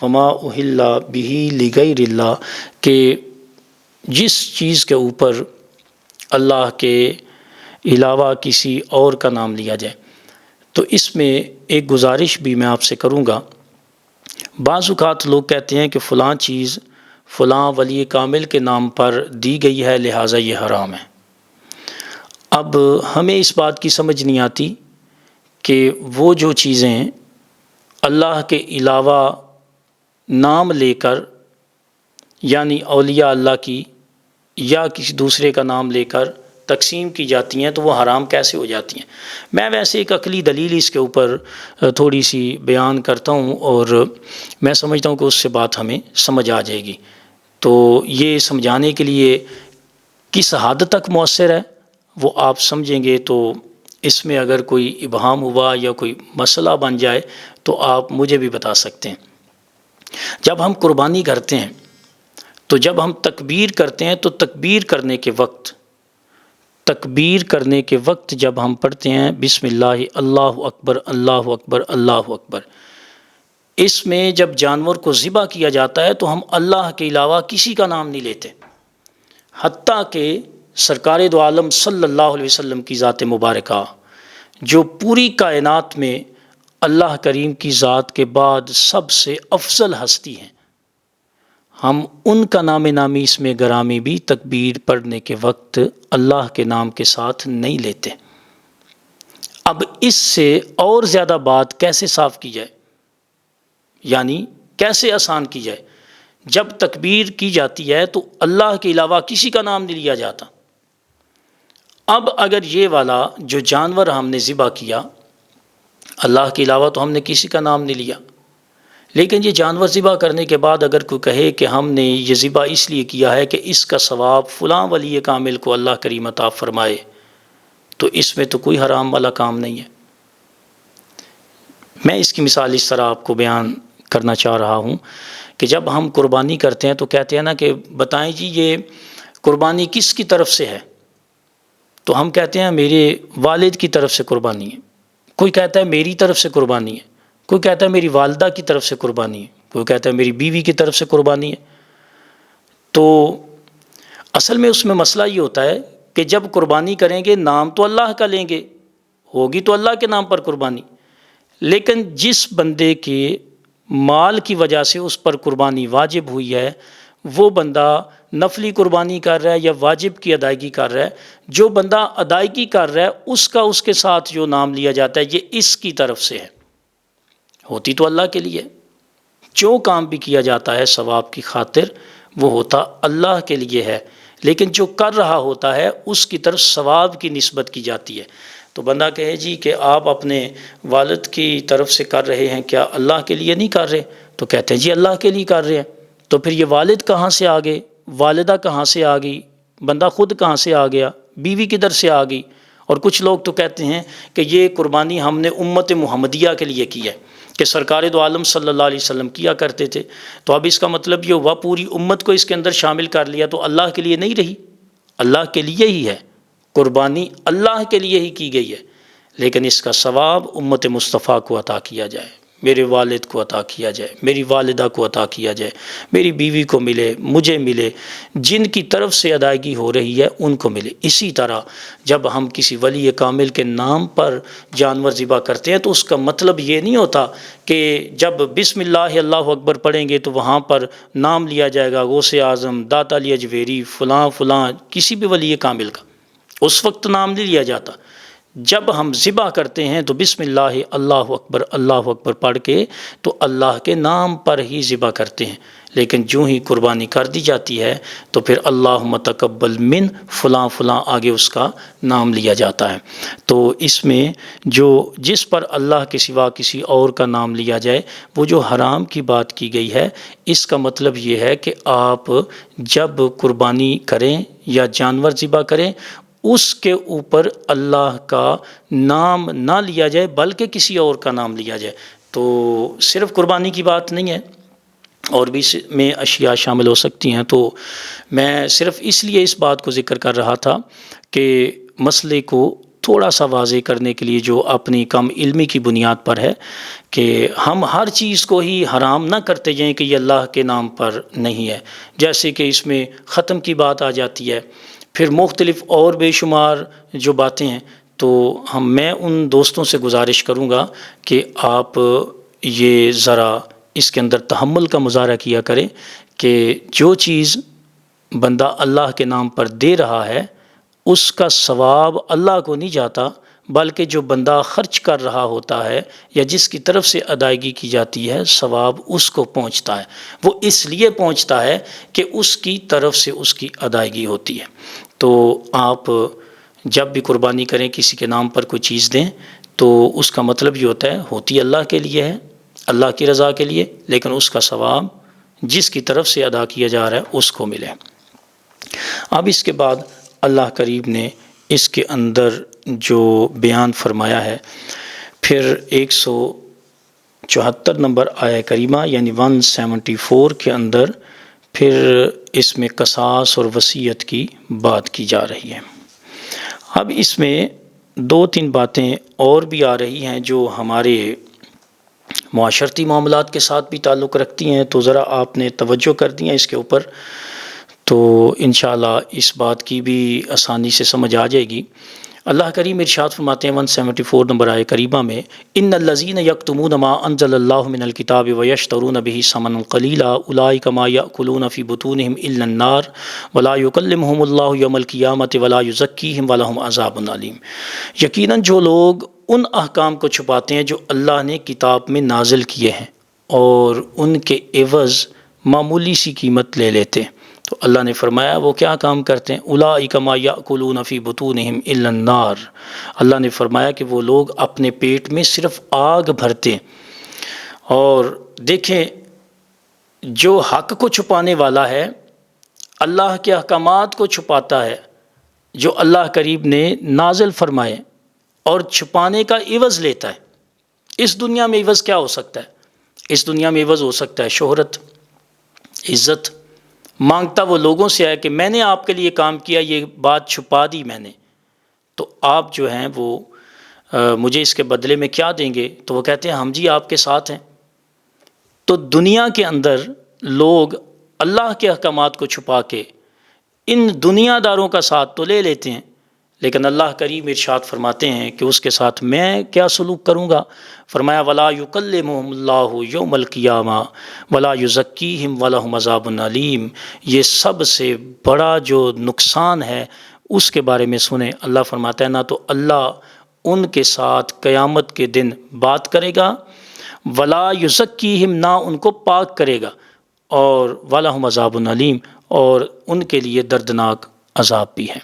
وما اہل بہ لغیر اللہ، کہ جس چیز کے اوپر اللہ کے علاوہ کسی اور کا نام لیا جائے۔ تو اس میں ایک گزارش بھی میں آپ سے کروں گا۔ بعض اوقات لوگ کہتے ہیں کہ فلاں چیز فلاں ولی کامل کے نام پر دی گئی ہے لہٰذا یہ حرام ہے۔ اب ہمیں اس بات کی سمجھ نہیں آتی کہ وہ جو چیزیں اللہ کے علاوہ نام لے کر، یعنی اولیاء اللہ کی یا کسی دوسرے کا نام لے کر تقسیم کی جاتی ہیں، تو وہ حرام کیسے ہو جاتی ہیں۔ میں ویسے ایک عقلی دلیل اس کے اوپر تھوڑی سی بیان کرتا ہوں، اور میں سمجھتا ہوں کہ اس سے بات ہمیں سمجھ آ جائے گی۔ تو یہ سمجھانے کے لیے کس حد تک مؤثر ہے وہ آپ سمجھیں گے، تو اس میں اگر کوئی ابہام ہوا یا کوئی مسئلہ بن جائے تو آپ مجھے بھی بتا سکتے ہیں۔ جب ہم قربانی کرتے ہیں، تو جب ہم تکبیر کرتے ہیں تو تکبیر کرنے کے وقت جب ہم پڑھتے ہیں بسم اللہ اللہ اکبر اللہ اکبر اللہ اکبر، اس میں جب جانور کو ذبح کیا جاتا ہے تو ہم اللہ کے علاوہ کسی کا نام نہیں لیتے، حتیٰ کہ سرکار دو عالم صلی اللہ علیہ وسلم کی ذات مبارکہ جو پوری کائنات میں اللہ کریم کی ذات کے بعد سب سے افضل ہستی ہیں، ہم ان کا نام نامی اس میں گرامی بھی تکبیر پڑھنے کے وقت اللہ کے نام کے ساتھ نہیں لیتے۔ اب اس سے اور زیادہ بات کیسے صاف کی جائے، یعنی کیسے آسان کی جائے؟ جب تکبیر کی جاتی ہے تو اللہ کے علاوہ کسی کا نام نہیں لیا جاتا۔ اب اگر یہ والا جو جانور ہم نے ذبح کیا، اللہ کے علاوہ تو ہم نے کسی کا نام نہیں لیا، لیکن یہ جانور ذبح کرنے کے بعد اگر کوئی کہے کہ ہم نے یہ ذبح اس لیے کیا ہے کہ اس کا ثواب فلاں ولی کامل کو اللہ کریم عطا فرمائے، تو اس میں تو کوئی حرام والا کام نہیں ہے۔ میں اس کی مثال اس طرح آپ کو بیان کرنا چاہ رہا ہوں کہ جب ہم قربانی کرتے ہیں تو کہتے ہیں نا کہ بتائیں جی یہ قربانی کس کی طرف سے ہے، تو ہم کہتے ہیں میرے والد کی طرف سے قربانی ہے، کوئی کہتا ہے میری طرف سے قربانی ہے، کوئی کہتا ہے میری والدہ کی طرف سے قربانی ہے، کوئی کہتا ہے میری بیوی کی طرف سے قربانی ہے۔ تو اصل میں اس میں مسئلہ یہ ہوتا ہے کہ جب قربانی کریں گے نام تو اللہ کا لیں گے، ہوگی تو اللہ کے نام پر قربانی، لیکن جس بندے کے مال کی وجہ سے اس پر قربانی واجب ہوئی ہے وہ بندہ نفلی قربانی کر رہا ہے یا واجب کی ادائیگی کر رہا ہے۔ جو بندہ ادائیگی کر رہا ہے اس کے ساتھ جو نام لیا جاتا ہے یہ اس کی طرف سے ہے، ہوتی تو اللہ کے لیے۔ جو کام بھی کیا جاتا ہے ثواب کی خاطر وہ ہوتا اللہ کے لیے ہے، لیکن جو کر رہا ہوتا ہے اس کی طرف ثواب کی نسبت کی جاتی ہے۔ تو بندہ کہے جی کہ آپ اپنے والد کی طرف سے کر رہے ہیں، کیا اللہ کے لیے نہیں کر رہے؟ تو کہتے ہیں جی اللہ کے لیے کر رہے ہیں۔ تو پھر یہ والد کہاں سے آ گئے، والدہ کہاں سے آ گئی، بندہ خود کہاں سے آ گیا، بیوی کدھر سے آ گئی؟ اور کچھ لوگ تو کہتے ہیں کہ یہ قربانی ہم نے امت محمدیہ کے لیے کی ہے کہ سرکار دو عالم صلی اللہ علیہ وسلم کیا کرتے تھے، تو اب اس کا مطلب یہ ہوا پوری امت کو اس کے اندر شامل کر لیا، تو اللہ کے لیے نہیں رہی، اللہ کے لیے ہی ہے، قربانی اللہ کے لیے ہی کی گئی ہے، لیکن اس کا ثواب امت مصطفیٰ کو عطا کیا جائے، میرے والد کو عطا کیا جائے، میری والدہ کو عطا کیا جائے، میری بیوی کو ملے، مجھے ملے، جن کی طرف سے ادائیگی ہو رہی ہے ان کو ملے۔ اسی طرح جب ہم کسی ولی کامل کے نام پر جانور ذبح کرتے ہیں تو اس کا مطلب یہ نہیں ہوتا کہ جب بسم اللہ اللہ اکبر پڑھیں گے تو وہاں پر نام لیا جائے گا غوث اعظم، داتا علی اجویری، فلاں فلاں کسی بھی ولی کامل کا، اس وقت نام نہیں لیا جاتا۔ جب ہم ذبح کرتے ہیں تو بسم اللہ اللہ اکبر پڑھ کے تو اللہ کے نام پر ہی ذبح کرتے ہیں، لیکن جو ہی قربانی کر دی جاتی ہے تو پھر اللہم تقبل من فلاں فلاں آگے اس کا نام لیا جاتا ہے۔ تو اس میں جس پر اللہ کے سوا کسی اور کا نام لیا جائے وہ جو حرام کی بات کی گئی ہے، اس کا مطلب یہ ہے کہ آپ جب قربانی کریں یا جانور ذبح کریں اس کے اوپر اللہ کا نام نہ لیا جائے بلکہ کسی اور کا نام لیا جائے۔ تو صرف قربانی کی بات نہیں ہے، اور بھی اس میں اشیاء شامل ہو سکتی ہیں، تو میں صرف اس لیے اس بات کو ذکر کر رہا تھا کہ مسئلے کو تھوڑا سا واضح کرنے کے لیے جو اپنی کم علمی کی بنیاد پر ہے کہ ہم ہر چیز کو ہی حرام نہ کرتے جائیں کہ یہ اللہ کے نام پر نہیں ہے، جیسے کہ اس میں ختم کی بات آ جاتی ہے، پھر مختلف اور بے شمار جو باتیں ہیں۔ تو میں ان دوستوں سے گزارش کروں گا کہ آپ یہ ذرا اس کے اندر تحمل کا مظاہرہ کیا کریں کہ جو چیز بندہ اللہ کے نام پر دے رہا ہے اس کا ثواب اللہ کو نہیں جاتا، بلکہ جو بندہ خرچ کر رہا ہوتا ہے یا جس کی طرف سے ادائیگی کی جاتی ہے ثواب اس کو پہنچتا ہے۔ وہ اس لیے پہنچتا ہے کہ اس کی طرف سے اس کی ادائیگی ہوتی ہے۔ تو آپ جب بھی قربانی کریں، کسی کے نام پر کوئی چیز دیں، تو اس کا مطلب یہ ہوتا ہے ہوتی اللہ کے لیے ہے، اللہ کی رضا کے لیے، لیکن اس کا ثواب جس کی طرف سے ادا کیا جا رہا ہے اس کو ملے۔ اب اس کے بعد اللہ کریم نے اس کے اندر جو بیان فرمایا ہے، پھر 174 نمبر آیہ کریمہ یعنی 174 کے اندر پھر اس میں قصاص اور وصیت کی بات کی جا رہی ہے۔ اب اس میں 2-3 باتیں اور بھی آ رہی ہیں جو ہمارے معاشرتی معاملات کے ساتھ بھی تعلق رکھتی ہیں، تو ذرا آپ نے توجہ کر دی ہیں اس کے اوپر، تو انشاءاللہ اس بات کی بھی آسانی سے سمجھ آ جائے گی۔ اللہ کریم ارشاد فرماتے ہیں 174 نمبر آیہ کریمہ میں، ان الذین یکتمون ما انزل اللہ من الکتاب ویشترون به ثمنا قلیلا اولئک ما یأکلون فی بطونہم الا النار ولا یکلمہم اللہ یوم القیامۃ ولا یزکیہم ولہم عذاب علیم۔ یقیناً جو لوگ ان احکام کو چھپاتے ہیں جو اللہ نے کتاب میں نازل کیے ہیں اور ان کے عوض معمولی سی قیمت لے لیتے ہیں، تو اللہ نے فرمایا وہ کیا کام کرتے ہیں، اولئک ما یأکلون فی بطونہم الا النار۔ اللہ نے فرمایا کہ وہ لوگ اپنے پیٹ میں صرف آگ بھرتے ہیں۔ اور دیکھیں جو حق کو چھپانے والا ہے، اللہ کے احکامات کو چھپاتا ہے جو اللہ کریم نے نازل فرمائے، اور چھپانے کا عوض لیتا ہے۔ اس دنیا میں عوض کیا ہو سکتا ہے؟ اس دنیا میں عوض ہو سکتا ہے شہرت، عزت۔ مانگتا وہ لوگوں سے ہے کہ میں نے آپ کے لیے کام کیا، یہ بات چھپا دی میں نے، تو آپ جو ہیں وہ مجھے اس کے بدلے میں کیا دیں گے؟ تو وہ کہتے ہیں ہم جی آپ کے ساتھ ہیں۔ تو دنیا کے اندر لوگ اللہ کے احکامات کو چھپا کے ان دنیا داروں کا ساتھ تو لے لیتے ہیں، لیکن اللہ کریم ارشاد فرماتے ہیں کہ اس کے ساتھ میں کیا سلوک کروں گا؟ فرمایا ولا یکلمہم اللہ یوم القیامہ ولا یزکیہم ولہم عذاب علیم۔ یہ سب سے بڑا جو نقصان ہے اس کے بارے میں سنیں۔ اللہ فرماتا ہے نہ تو اللہ ان کے ساتھ قیامت کے دن بات کرے گا، ولا یزکیہم نہ ان کو پاک کرے گا، اور ولہم عذاب علیم اور ان کے لیے دردناک عذاب بھی ہے۔